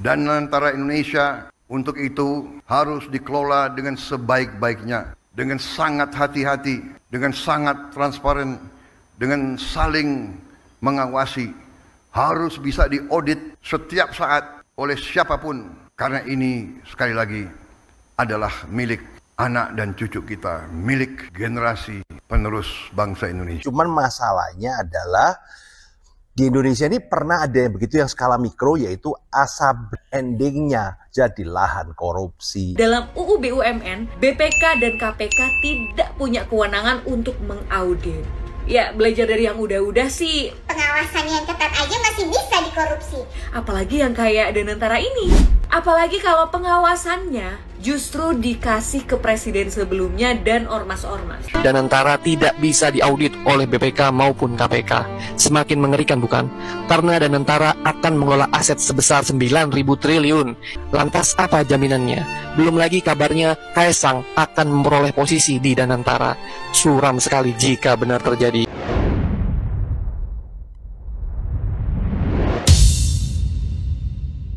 Danantara Indonesia untuk itu harus dikelola dengan sebaik-baiknya, dengan sangat hati-hati, dengan sangat transparan, dengan saling mengawasi. Harus bisa diaudit setiap saat oleh siapapun, karena ini sekali lagi adalah milik anak dan cucu kita, milik generasi penerus bangsa Indonesia. Cuman masalahnya adalah di Indonesia ini pernah ada yang begitu yang skala mikro, yaitu asa brandingnya jadi lahan korupsi. Dalam UU BUMN, BPK dan KPK tidak punya kewenangan untuk mengaudit. Ya, belajar dari yang udah-udah sih. Pengawasan yang ketat aja masih bisa dikorupsi. Apalagi yang kayak Danantara ini. Apalagi kalau pengawasannya justru dikasih ke presiden sebelumnya dan ormas-ormas. Danantara tidak bisa diaudit oleh BPK maupun KPK. Semakin mengerikan bukan? Karena Danantara akan mengelola aset sebesar 9.000 triliun. Lantas apa jaminannya? Belum lagi kabarnya Kaesang akan memperoleh posisi di Danantara. Suram sekali jika benar terjadi.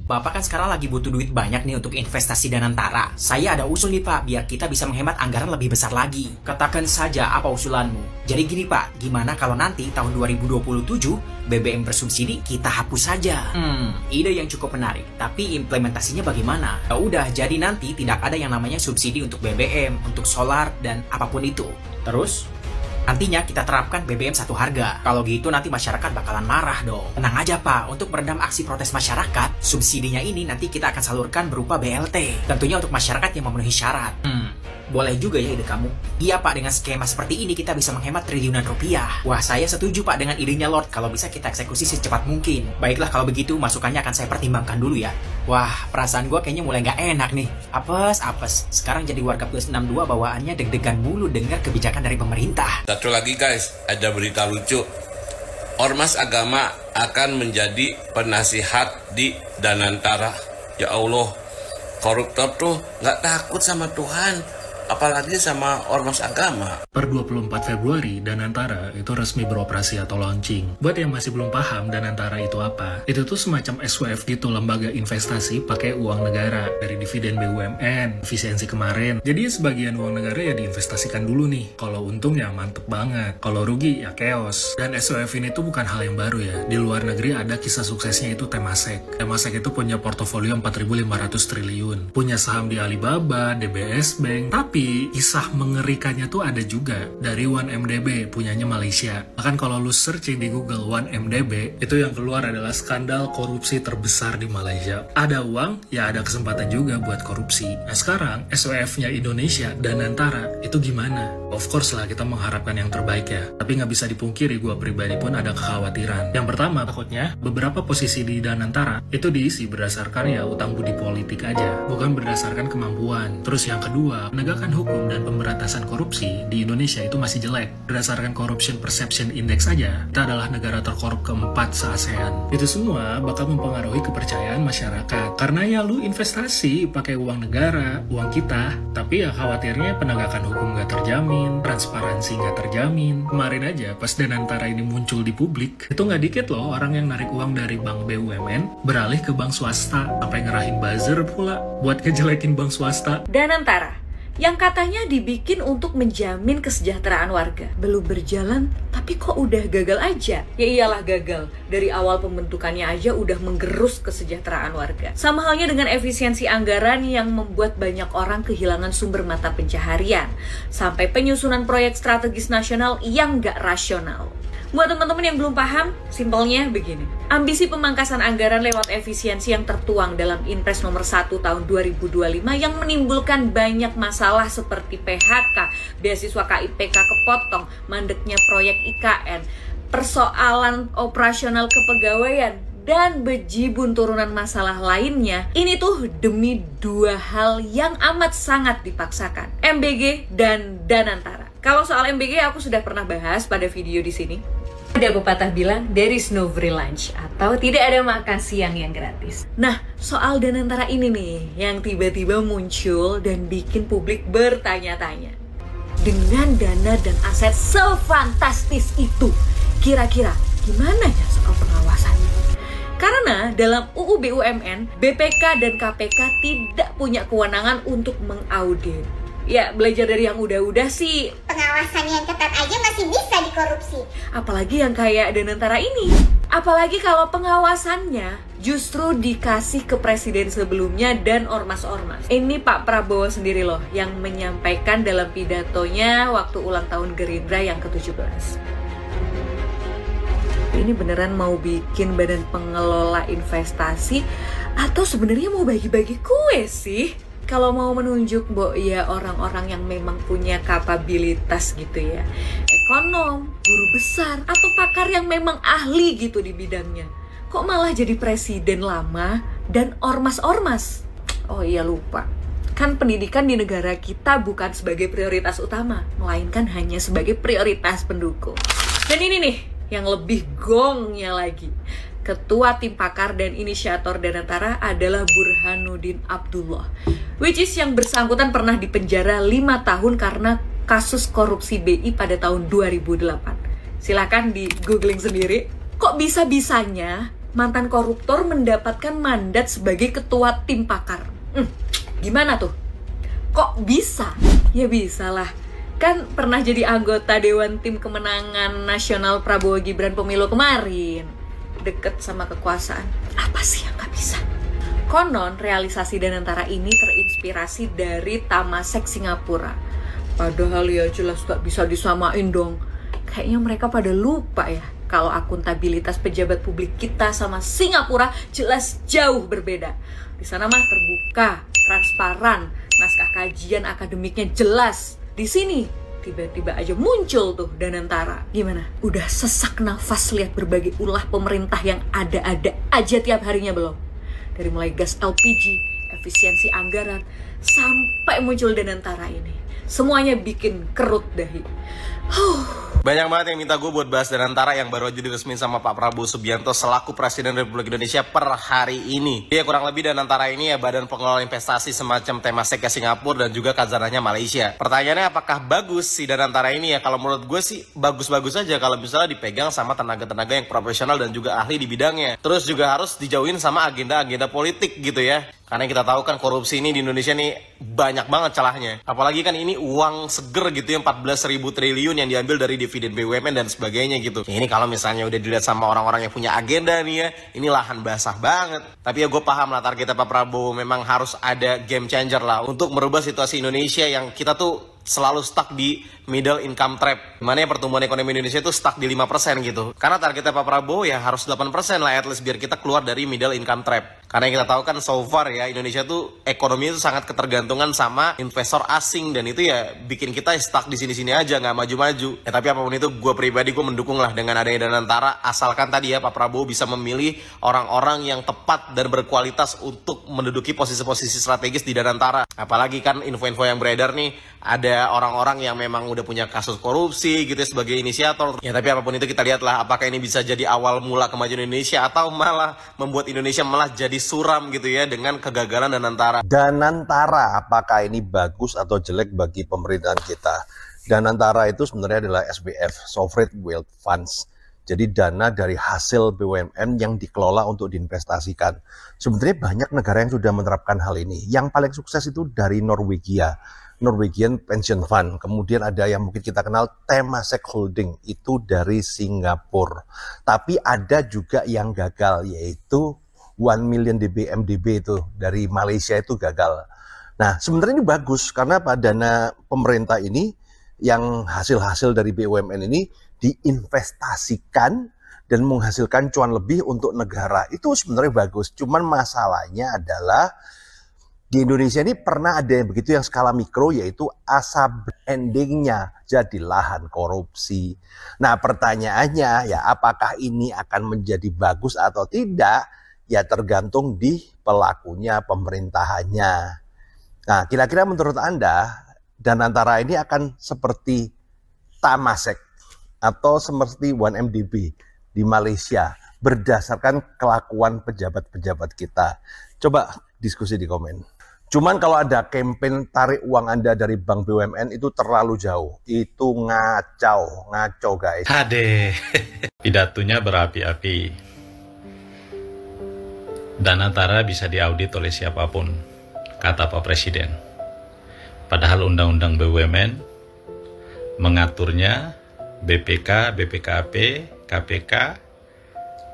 Bapak kan sekarang lagi butuh duit banyak nih untuk investasi Danantara. Saya ada usul nih Pak, biar kita bisa menghemat anggaran lebih besar lagi. Katakan saja apa usulanmu. Jadi gini Pak, gimana kalau nanti tahun 2027 BBM bersubsidi kita hapus saja? Ide yang cukup menarik, tapi implementasinya bagaimana? Ya udah, jadi nanti tidak ada yang namanya subsidi untuk BBM, untuk solar, dan apapun itu. Terus? Nantinya kita terapkan BBM satu harga. Kalau gitu nanti masyarakat bakalan marah dong. Tenang aja Pak, untuk meredam aksi protes masyarakat, subsidinya ini nanti kita akan salurkan berupa BLT. Tentunya untuk masyarakat yang memenuhi syarat. Boleh juga ya ide kamu. Iya Pak, dengan skema seperti ini kita bisa menghemat triliunan rupiah. Wah, saya setuju Pak dengan idenya Lord. Kalau bisa kita eksekusi secepat mungkin. Baiklah kalau begitu, masukannya akan saya pertimbangkan dulu ya. Wah, perasaan gue kayaknya mulai nggak enak nih. Apes. Sekarang jadi warga plus 62 bawaannya deg-degan mulu dengar kebijakan dari pemerintah. Satu lagi guys, ada berita lucu. Ormas agama akan menjadi penasihat di Danantara. Ya Allah, koruptor tuh nggak takut sama Tuhan, apalagi sama ormas agama. Per 24 Februari, Danantara itu resmi beroperasi atau launching. Buat yang masih belum paham Danantara itu apa, itu tuh semacam SWF gitu, lembaga investasi pakai uang negara. Dari dividen BUMN, efisiensi kemarin. Jadi sebagian uang negara ya diinvestasikan dulu nih. Kalau untung ya mantep banget, kalau rugi ya chaos. Dan SWF ini tuh bukan hal yang baru ya. Di luar negeri ada kisah suksesnya, itu Temasek. Temasek itu punya portofolio 4.500 triliun. Punya saham di Alibaba, DBS Bank, tapi kisah mengerikannya tuh ada juga dari 1MDB, punyanya Malaysia. Bahkan kalau lu searching di Google 1MDB, itu yang keluar adalah skandal korupsi terbesar di Malaysia. Ada uang, ya ada kesempatan juga buat korupsi. Nah sekarang SWF-nya Indonesia, Danantara, itu gimana? Of course lah kita mengharapkan yang terbaik ya. Tapi nggak bisa dipungkiri, gue pribadi pun ada kekhawatiran. Yang pertama, takutnya beberapa posisi di Danantara itu diisi berdasarkan ya utang budi politik aja, bukan berdasarkan kemampuan. Terus yang kedua, penegakan hukum dan pemberantasan korupsi di Indonesia itu masih jelek. Berdasarkan Corruption Perception Index saja, kita adalah negara terkorup keempat se-ASEAN. Itu semua bakal mempengaruhi kepercayaan masyarakat. Karena ya lu investasi pakai uang negara, uang kita, tapi ya khawatirnya penegakan hukum gak terjamin, transparansi gak terjamin. Kemarin aja pas Danantara ini muncul di publik, itu gak dikit loh orang yang narik uang dari bank BUMN beralih ke bank swasta, sampai ngerahin buzzer pula buat ngejelekin bank swasta. Danantara yang katanya dibikin untuk menjamin kesejahteraan warga, belum berjalan tapi kok udah gagal aja. Ya iyalah gagal, dari awal pembentukannya aja udah menggerus kesejahteraan warga. Sama halnya dengan efisiensi anggaran yang membuat banyak orang kehilangan sumber mata pencaharian, sampai penyusunan proyek strategis nasional yang gak rasional. Buat teman-teman yang belum paham, simpelnya begini. Ambisi pemangkasan anggaran lewat efisiensi yang tertuang dalam Inpres nomor 1 tahun 2025 yang menimbulkan banyak masalah seperti PHK, beasiswa KIPK kepotong, mandeknya proyek IKN, persoalan operasional kepegawaian, dan bejibun turunan masalah lainnya. Ini tuh demi dua hal yang amat sangat dipaksakan, MBG dan Danantara. Kalau soal MBG aku sudah pernah bahas pada video di sini. Ada pepatah bilang, there is no free lunch, atau tidak ada makan siang yang gratis. Nah, soal Danantara ini nih, yang tiba-tiba muncul dan bikin publik bertanya-tanya. Dengan dana dan aset sefantastis itu, kira-kira gimana ya soal pengawasannya? Karena dalam UU BUMN, BPK dan KPK tidak punya kewenangan untuk mengaudit. Ya, belajar dari yang udah-udah sih. Pengawasan yang ketat aja masih bisa dikorupsi. Apalagi yang kayak Danantara ini. Apalagi kalau pengawasannya justru dikasih ke presiden sebelumnya dan ormas-ormas. Ini Pak Prabowo sendiri loh yang menyampaikan dalam pidatonya waktu ulang tahun Gerindra yang ke-17. Ini beneran mau bikin badan pengelola investasi atau sebenarnya mau bagi-bagi kue sih? Kalau mau menunjuk ya orang-orang yang memang punya kapabilitas gitu ya, ekonom, guru besar, atau pakar yang memang ahli gitu di bidangnya. Kok malah jadi presiden lama dan ormas-ormas? Oh iya lupa, kan pendidikan di negara kita bukan sebagai prioritas utama, melainkan hanya sebagai prioritas pendukung. Dan ini nih, yang lebih gongnya lagi. Ketua tim pakar dan inisiator Danantara adalah Burhanuddin Abdullah, which is yang bersangkutan pernah dipenjara 5 tahun karena kasus korupsi BI pada tahun 2008. Silakan di googling sendiri. Kok bisa-bisanya mantan koruptor mendapatkan mandat sebagai ketua tim pakar? Gimana tuh? Kok bisa? Ya bisa lah. Kan pernah jadi anggota Dewan Tim Kemenangan Nasional Prabowo Gibran pemilu kemarin. Deket sama kekuasaan. Apa sih yang gak bisa? Konon realisasi Danantara ini terinspirasi dari Temasek Singapura. Padahal ya jelas gak bisa disamain dong. Kayaknya mereka pada lupa ya kalau akuntabilitas pejabat publik kita sama Singapura jelas jauh berbeda. Di sana mah terbuka, transparan, naskah kajian akademiknya jelas. Di sini tiba-tiba aja muncul tuh Danantara. Gimana? Udah sesak nafas lihat berbagai ulah pemerintah yang ada-ada aja tiap harinya belum? Dari mulai gas LPG, efisiensi anggaran, sampai muncul Danantara ini. Semuanya bikin kerut dahi. Banyak banget yang minta gue buat bahas Danantara yang baru aja diresmiin sama Pak Prabowo Subianto selaku Presiden Republik Indonesia per hari ini. Ya kurang lebih Danantara ini ya badan pengelola investasi semacam Temasek ke Singapura dan juga khazanahnya Malaysia. Pertanyaannya apakah bagus si Danantara ini ya? Kalau menurut gue sih bagus-bagus aja kalau misalnya dipegang sama tenaga-tenaga yang profesional dan juga ahli di bidangnya. Terus juga harus dijauhin sama agenda-agenda politik gitu ya. Karena kita tahu kan korupsi ini di Indonesia nih banyak banget celahnya. Apalagi kan ini uang seger gitu ya 14.000 triliun yang diambil dari dividen BUMN dan sebagainya gitu. Ini kalau misalnya udah dilihat sama orang-orang yang punya agenda nih ya, ini lahan basah banget. Tapi ya gue paham lah target Pak Prabowo memang harus ada game changer lah untuk merubah situasi Indonesia yang kita tuh selalu stuck di middle income trap. Dimana ya pertumbuhan ekonomi Indonesia itu stuck di 5% gitu. Karena targetnya Pak Prabowo ya harus 8% lah at least biar kita keluar dari middle income trap. Karena yang kita tahu kan so far ya Indonesia tuh ekonomi itu sangat ketergantungan sama investor asing dan itu ya bikin kita stuck di sini-sini aja nggak maju-maju. Ya tapi apapun itu gue pribadi gue mendukung lah dengan adanya Danantara asalkan tadi ya Pak Prabowo bisa memilih orang-orang yang tepat dan berkualitas untuk menduduki posisi-posisi strategis di Danantara. Apalagi kan info-info yang beredar nih ada orang-orang yang memang udah punya kasus korupsi gitu ya sebagai inisiator. Ya tapi apapun itu kita lihatlah apakah ini bisa jadi awal mula kemajuan Indonesia atau malah membuat Indonesia malah jadi suram gitu ya dengan kegagalan Danantara. Danantara apakah ini bagus atau jelek bagi pemerintahan kita? Danantara itu sebenarnya adalah SWF, Sovereign Wealth Funds. Jadi dana dari hasil BUMN yang dikelola untuk diinvestasikan. Sebenarnya banyak negara yang sudah menerapkan hal ini. Yang paling sukses itu dari Norwegia. Norwegian Pension Fund, kemudian ada yang mungkin kita kenal Temasek Holding, itu dari Singapura. Tapi ada juga yang gagal, yaitu 1 million DBMDB itu dari Malaysia itu gagal. Nah sebenarnya ini bagus karena pada dana pemerintah ini yang hasil-hasil dari BUMN ini diinvestasikan dan menghasilkan cuan lebih untuk negara. Itu sebenarnya bagus, cuman masalahnya adalah di Indonesia ini pernah ada yang begitu yang skala mikro, yaitu asap endingnya jadi lahan korupsi. Nah pertanyaannya ya apakah ini akan menjadi bagus atau tidak, ya tergantung di pelakunya, pemerintahannya. Nah kira-kira menurut Anda Danantara ini akan seperti Temasek atau seperti 1MDB di Malaysia berdasarkan kelakuan pejabat-pejabat kita? Coba diskusi di komen. Cuman kalau ada campaign tarik uang Anda dari bank BUMN itu terlalu jauh. Itu ngaco guys. Hade, pidatonya berapi-api. Danantara bisa diaudit oleh siapapun, kata Pak Presiden. Padahal Undang-Undang BUMN mengaturnya BPK, BPKP, KPK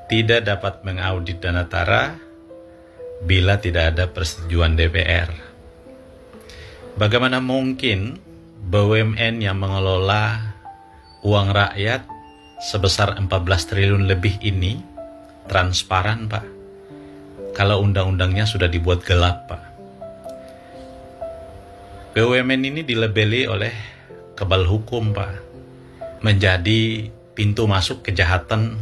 tidak dapat mengaudit Danantara bila tidak ada persetujuan DPR. Bagaimana mungkin BUMN yang mengelola uang rakyat sebesar 14 triliun lebih ini transparan, Pak? Kalau undang-undangnya sudah dibuat gelap, Pak. BUMN ini dilabeli oleh kebal hukum, Pak, menjadi pintu masuk kejahatan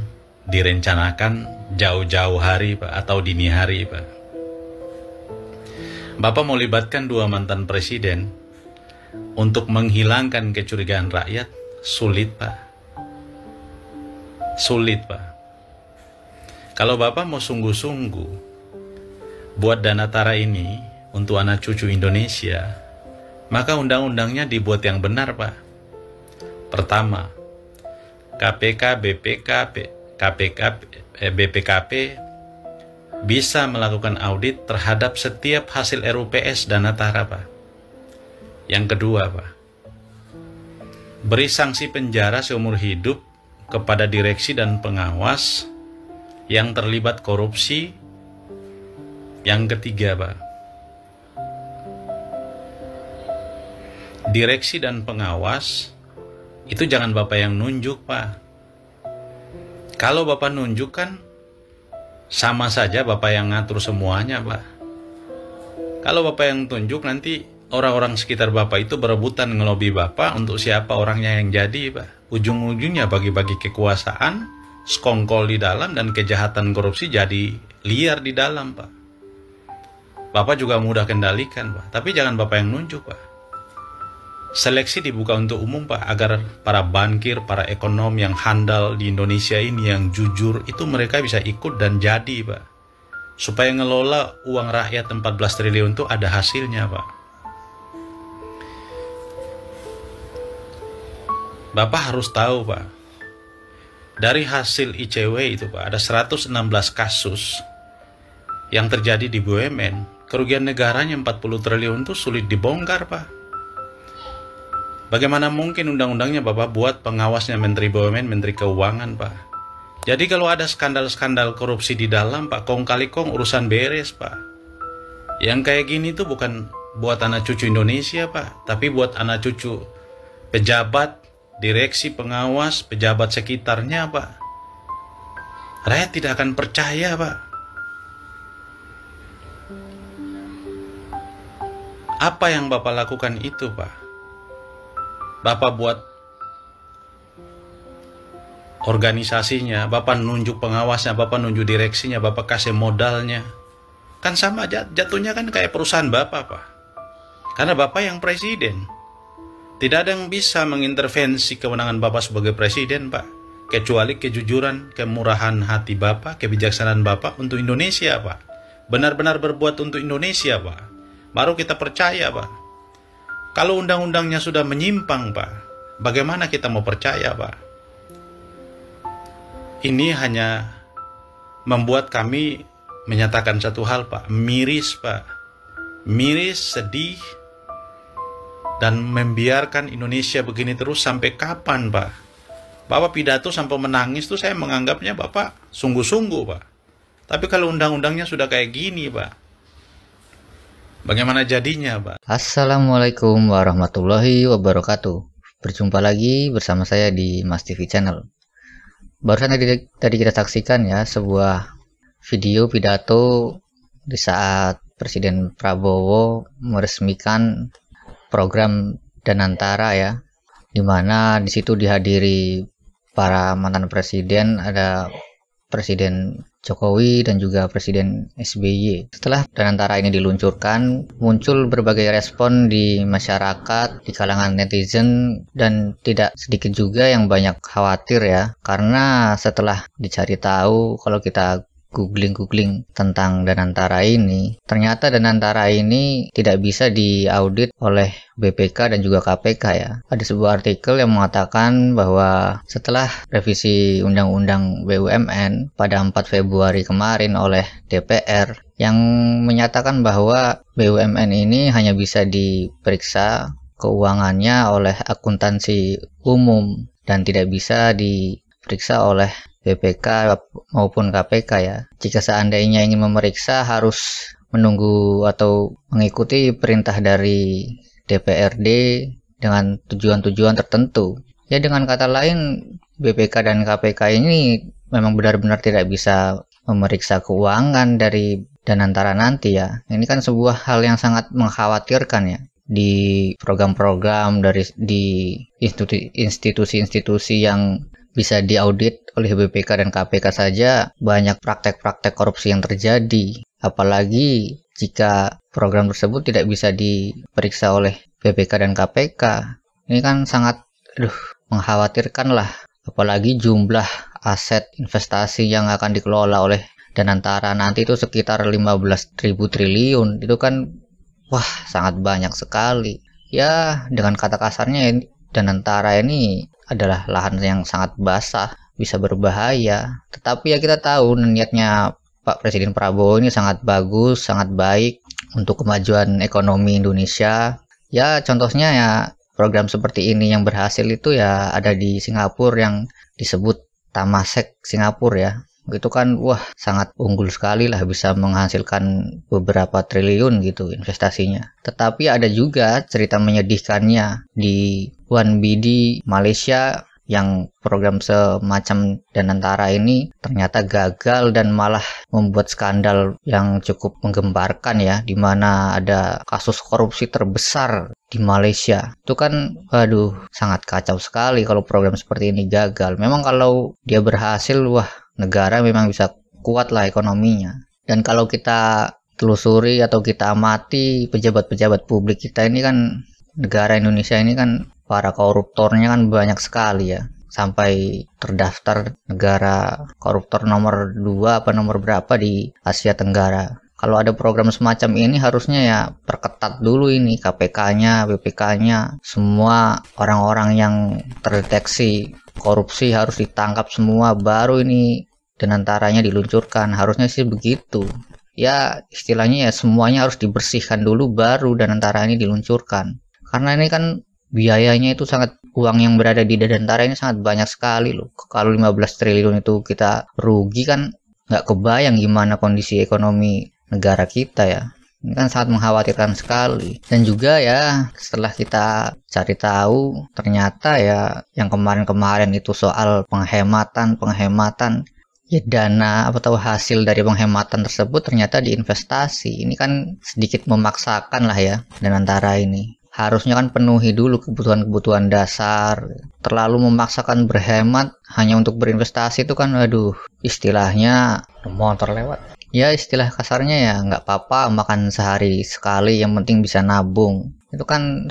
direncanakan jauh-jauh hari, Pak, atau dini hari, Pak. Bapak mau libatkan 2 mantan presiden untuk menghilangkan kecurigaan rakyat, sulit, Pak. Sulit, Pak. Kalau Bapak mau sungguh-sungguh buat Danantara ini untuk anak cucu Indonesia, maka undang-undangnya dibuat yang benar, Pak. Pertama, KPK, BPKP bisa melakukan audit terhadap setiap hasil RUPS Danantara, Pak. Yang kedua, Pak, beri sanksi penjara seumur hidup kepada direksi dan pengawas yang terlibat korupsi. Yang ketiga, Pak, direksi dan pengawas itu jangan Bapak yang nunjuk, Pak. Kalau Bapak nunjuk kan sama saja Bapak yang ngatur semuanya, Pak. Kalau Bapak yang tunjuk, nanti orang-orang sekitar Bapak itu berebutan ngelobi Bapak untuk siapa orangnya yang jadi, Pak. Ujung-ujungnya bagi-bagi kekuasaan, skongkol di dalam, dan kejahatan korupsi jadi liar di dalam, Pak. Bapak juga mudah kendalikan, Pak. Tapi jangan Bapak yang nunjuk, Pak. Seleksi dibuka untuk umum, Pak, agar para bankir, para ekonom yang handal di Indonesia ini, yang jujur, itu mereka bisa ikut dan jadi, Pak. Supaya ngelola uang rakyat 14 triliun itu ada hasilnya, Pak. Bapak harus tahu, Pak, dari hasil ICW itu, Pak, ada 116 kasus yang terjadi di BUMN. Kerugian negaranya 40 triliun itu sulit dibongkar, Pak. Bagaimana mungkin undang-undangnya Bapak buat pengawasnya Menteri BUMN, Menteri Keuangan, Pak? Jadi kalau ada skandal-skandal korupsi di dalam, Pak, kong kali kong urusan beres, Pak. Yang kayak gini tuh bukan buat anak cucu Indonesia, Pak, tapi buat anak cucu pejabat, direksi, pengawas, pejabat sekitarnya, Pak. Rakyat tidak akan percaya, Pak. Apa yang Bapak lakukan itu, Pak? Bapak buat organisasinya, Bapak nunjuk pengawasnya, Bapak nunjuk direksinya, Bapak kasih modalnya. Kan sama jatuhnya kan kayak perusahaan Bapak, Pak. Karena Bapak yang presiden. Tidak ada yang bisa mengintervensi kewenangan Bapak sebagai presiden, Pak. Kecuali kejujuran, kemurahan hati Bapak, kebijaksanaan Bapak untuk Indonesia, Pak. Benar-benar berbuat untuk Indonesia, Pak. Baru kita percaya, Pak. Kalau undang-undangnya sudah menyimpang, Pak, bagaimana kita mau percaya, Pak? Ini hanya membuat kami menyatakan satu hal, Pak. Miris, Pak. Miris, sedih, dan membiarkan Indonesia begini terus sampai kapan, Pak? Bapak pidato sampai menangis tuh saya menganggapnya Bapak sungguh-sungguh, Pak. Tapi kalau undang-undangnya sudah kayak gini, Pak, bagaimana jadinya, Pak? Assalamualaikum warahmatullahi wabarakatuh. Berjumpa lagi bersama saya di Mas TV Channel. Barusan tadi kita saksikan ya sebuah video pidato di saat Presiden Prabowo meresmikan program Danantara ya, dimana di situ dihadiri para mantan presiden, ada Presiden Jokowi dan juga Presiden SBY. Setelah Danantara ini diluncurkan, muncul berbagai respon di masyarakat, di kalangan netizen, dan tidak sedikit juga yang banyak khawatir ya, karena setelah dicari tahu, kalau kita googling tentang Danantara ini, ternyata Danantara ini tidak bisa diaudit oleh BPK dan juga KPK ya. Ada sebuah artikel yang mengatakan bahwa setelah revisi Undang-Undang BUMN pada 4 Februari kemarin oleh DPR yang menyatakan bahwa BUMN ini hanya bisa diperiksa keuangannya oleh akuntansi umum dan tidak bisa diperiksa oleh BPK maupun KPK ya. Jika seandainya ingin memeriksa harus menunggu atau mengikuti perintah dari DPRD dengan tujuan-tujuan tertentu. Ya, dengan kata lain BPK dan KPK ini memang benar-benar tidak bisa memeriksa keuangan dari Danantara nanti ya. Ini kan sebuah hal yang sangat mengkhawatirkan ya. Di program-program di institusi-institusi yang bisa diaudit oleh BPK dan KPK saja banyak praktek-praktek korupsi yang terjadi. Apalagi jika program tersebut tidak bisa diperiksa oleh BPK dan KPK. Ini kan sangat mengkhawatirkan lah. Apalagi jumlah aset investasi yang akan dikelola oleh Danantara nanti itu sekitar 15.000 triliun. Itu kan sangat banyak sekali. Ya, dengan kata kasarnya Danantara ini adalah lahan yang sangat basah, bisa berbahaya. Tetapi ya kita tahu niatnya Pak Presiden Prabowo ini sangat bagus, sangat baik untuk kemajuan ekonomi Indonesia. Ya contohnya ya program seperti ini yang berhasil itu ya ada di Singapura yang disebut Temasek Singapura ya. Itu kan sangat unggul sekali lah, bisa menghasilkan beberapa triliun gitu investasinya. Tetapi ada juga cerita menyedihkannya di 1BD Malaysia yang program semacam Danantara ini ternyata gagal dan malah membuat skandal yang cukup menggemparkan ya, di mana ada kasus korupsi terbesar di Malaysia. Itu kan sangat kacau sekali kalau program seperti ini gagal. Memang kalau dia berhasil negara memang bisa kuat lah ekonominya. Dan kalau kita telusuri atau kita amati pejabat-pejabat publik kita ini kan, negara Indonesia ini kan para koruptornya kan banyak sekali ya. Sampai terdaftar negara koruptor nomor 2 apa nomor berapa di Asia Tenggara. Kalau ada program semacam ini harusnya ya perketat dulu ini KPK-nya, BPK-nya, semua orang-orang yang terdeteksi korupsi harus ditangkap semua, baru ini Danantaranya diluncurkan. Harusnya sih begitu. Ya istilahnya ya semuanya harus dibersihkan dulu baru Danantara ini diluncurkan. Karena ini kan biayanya itu sangat, uang yang berada di Danantara ini sangat banyak sekali loh. Kalau 15 triliun itu kita rugi kan nggak kebayang gimana kondisi ekonomi negara kita ya. Ini kan sangat mengkhawatirkan sekali. Dan juga ya setelah kita cari tahu ternyata ya yang kemarin-kemarin itu soal penghematan ya, dana atau hasil dari penghematan tersebut ternyata diinvestasi. Ini kan sedikit memaksakan lah ya Danantara ini. Harusnya kan penuhi dulu kebutuhan-kebutuhan dasar. Terlalu memaksakan berhemat hanya untuk berinvestasi itu kan istilahnya motor lewat. Ya istilah kasarnya ya nggak apa-apa makan sehari sekali, yang penting bisa nabung. Itu kan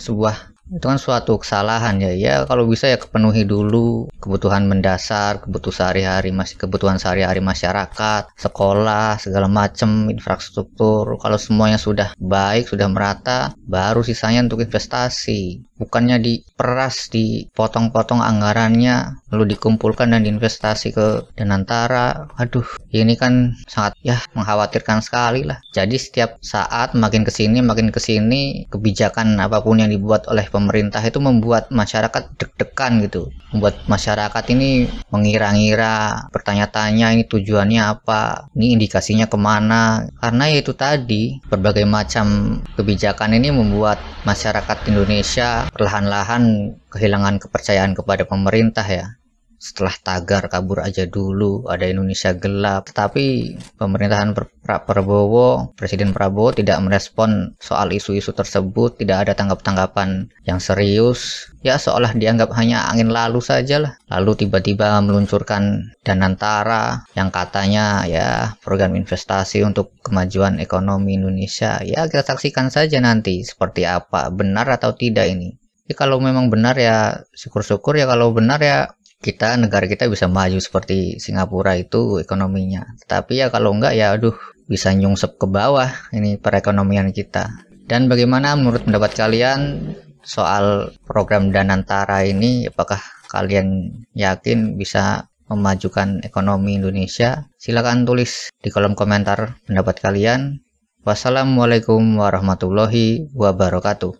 suatu kesalahan ya. Ya kalau bisa ya kepenuhi dulu kebutuhan mendasar, kebutuhan sehari-hari masyarakat, sekolah, segala macam infrastruktur. Kalau semuanya sudah baik, sudah merata, baru sisanya untuk investasi. Bukannya diperas, dipotong-potong anggarannya, lalu dikumpulkan dan diinvestasi ke Danantara. Ini kan sangat mengkhawatirkan sekali lah. Jadi setiap saat makin kesini kebijakan apapun yang dibuat oleh pemerintah itu membuat masyarakat deg-degan gitu. Membuat masyarakat ini mengira-ngira, bertanya-tanya ini tujuannya apa, ini indikasinya kemana. Karena itu tadi, berbagai macam kebijakan ini membuat masyarakat Indonesia perlahan-lahan kehilangan kepercayaan kepada pemerintah ya. Setelah tagar kabur aja dulu, ada Indonesia gelap. Tetapi pemerintahan Presiden Prabowo tidak merespon soal isu-isu tersebut, tidak ada tanggapan yang serius. Ya seolah dianggap hanya angin lalu saja lah. Lalu tiba-tiba meluncurkan Danantara yang katanya ya program investasi untuk kemajuan ekonomi Indonesia. Ya kita saksikan saja nanti seperti apa, benar atau tidak ini. Jadi kalau memang benar ya syukur-syukur, ya kalau benar ya kita, negara kita bisa maju seperti Singapura itu ekonominya. Tapi ya kalau enggak ya aduh, bisa nyungsep ke bawah ini perekonomian kita. Dan bagaimana menurut pendapat kalian soal program Danantara ini? Apakah kalian yakin bisa memajukan ekonomi Indonesia? Silakan tulis di kolom komentar pendapat kalian. Wassalamualaikum warahmatullahi wabarakatuh.